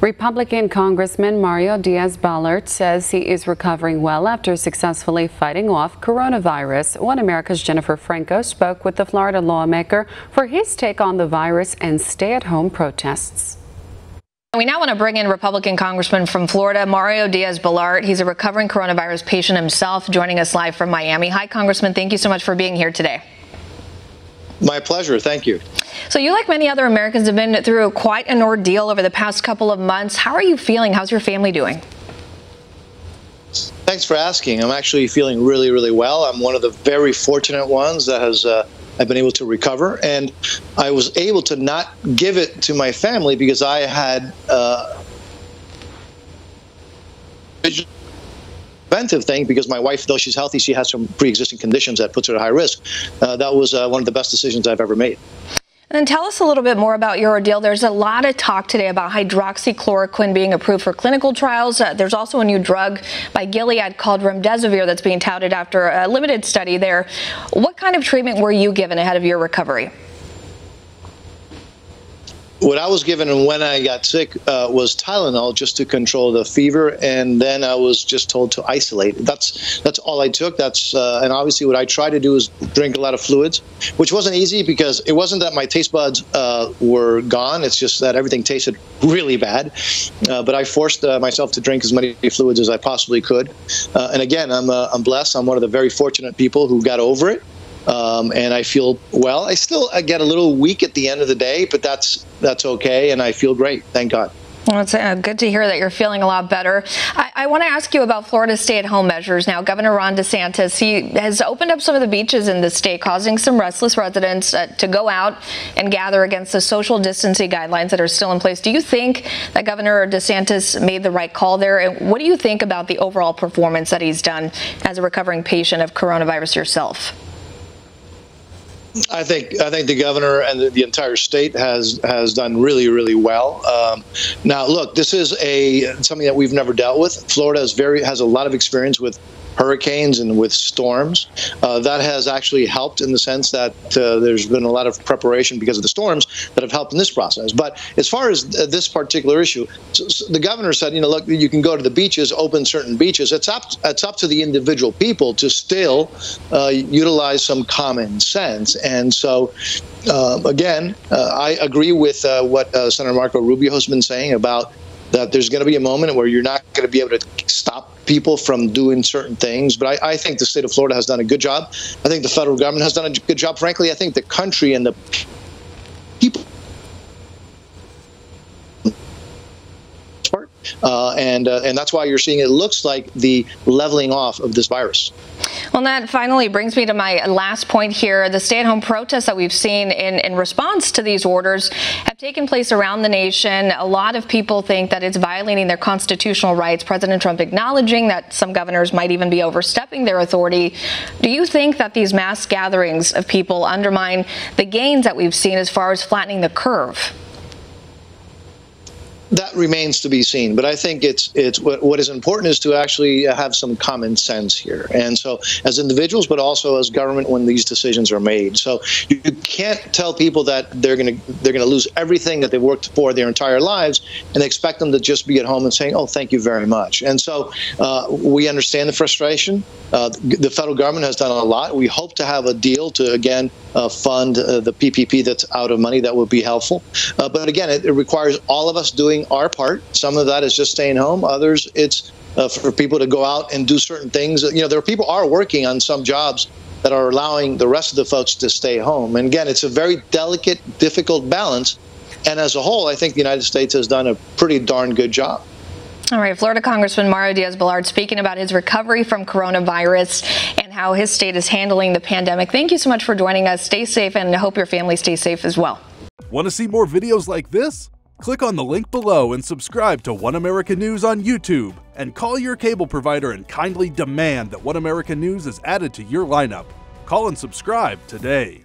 Republican Congressman Mario Diaz-Balart says he is recovering well after successfully fighting off coronavirus. One America's Jennifer Franco spoke with the Florida lawmaker for his take on the virus and stay-at-home protests. We now want to bring in Republican Congressman from Florida, Mario Diaz-Balart. He's a recovering coronavirus patient himself, joining us live from Miami. Hi, Congressman. Thank you so much for being here today. My pleasure. Thank you. So you, like many other Americans, have been through quite an ordeal over the past couple of months. How are you feeling? How's your family doing? Thanks for asking. I'm actually feeling really, really well. I'm one of the very fortunate ones that has I've been able to recover, and I was able to not give it to my family because I had preventive thing, because my wife, though she's healthy, she has some pre-existing conditions that puts her at high risk. That was one of the best decisions I've ever made. And then tell us a little bit more about your ordeal. There's a lot of talk today about hydroxychloroquine being approved for clinical trials. There's also a new drug by Gilead called remdesivir that's being touted after a limited study there. What kind of treatment were you given ahead of your recovery? What I was given and when I got sick was Tylenol, just to control the fever, and then I was just told to isolate. That's all I took. And obviously what I tried to do is drink a lot of fluids, which wasn't easy because it wasn't that my taste buds were gone. It's just that everything tasted really bad. But I forced myself to drink as many fluids as I possibly could. And again, I'm blessed. I'm one of the very fortunate people who got over it. And I feel well. I still get a little weak at the end of the day, but that's okay, and I feel great. Thank God. Well, it's good to hear that you're feeling a lot better. I want to ask you about Florida's stay-at-home measures. Now, Governor Ron DeSantis, he has opened up some of the beaches in the state, causing some restless residents to go out and gather against the social distancing guidelines that are still in place. Do you think that Governor DeSantis made the right call there? And what do you think about the overall performance that he's done as a recovering patient of coronavirus yourself? I think the governor and the entire state has done really, really well. Now, look, this is something that we've never dealt with. Florida has a lot of experience with hurricanes and with storms. That has actually helped in the sense that there's been a lot of preparation because of the storms that have helped in this process. But as far as this particular issue, the governor said, look, you can go to the beaches, open certain beaches. It's up to the individual people to still utilize some common sense. And so, again, I agree with what Senator Marco Rubio has been saying about that there's going to be a moment where you're not going to be able to stop people from doing certain things. But I think the state of Florida has done a good job. I think the federal government has done a good job. Frankly, I think the country and the people and that's why you're seeing it looks like the leveling off of this virus. Well, that finally brings me to my last point here. The stay-at-home protests that we've seen in response to these orders have taken place around the nation. A lot of people think that it's violating their constitutional rights. President Trump acknowledging that some governors might even be overstepping their authority. Do you think that these mass gatherings of people undermine the gains that we've seen as far as flattening the curve? That remains to be seen, but I think what is important is to actually have some common sense here, and so as individuals, but also as government when these decisions are made. So you can't tell people that they're going to lose everything that they've worked for their entire lives and expect them to just be at home and saying, "Oh, thank you very much." And so we understand the frustration. The federal government has done a lot. We hope to have a deal to again fund the PPP that's out of money. That would be helpful, but again, it requires all of us doing our part. Some of that is just staying home. Others, it's for people to go out and do certain things. There are people are working on some jobs that are allowing the rest of the folks to stay home. And again, it's a very delicate, difficult balance. And as a whole, I think the United States has done a pretty darn good job. All right, Florida Congressman Mario Diaz-Balart speaking about his recovery from coronavirus and how his state is handling the pandemic. Thank you so much for joining us. Stay safe, and I hope your family stays safe as well. Want to see more videos like this? Click on the link below and subscribe to One America News on YouTube, and call your cable provider and kindly demand that One America News is added to your lineup. Call and subscribe today.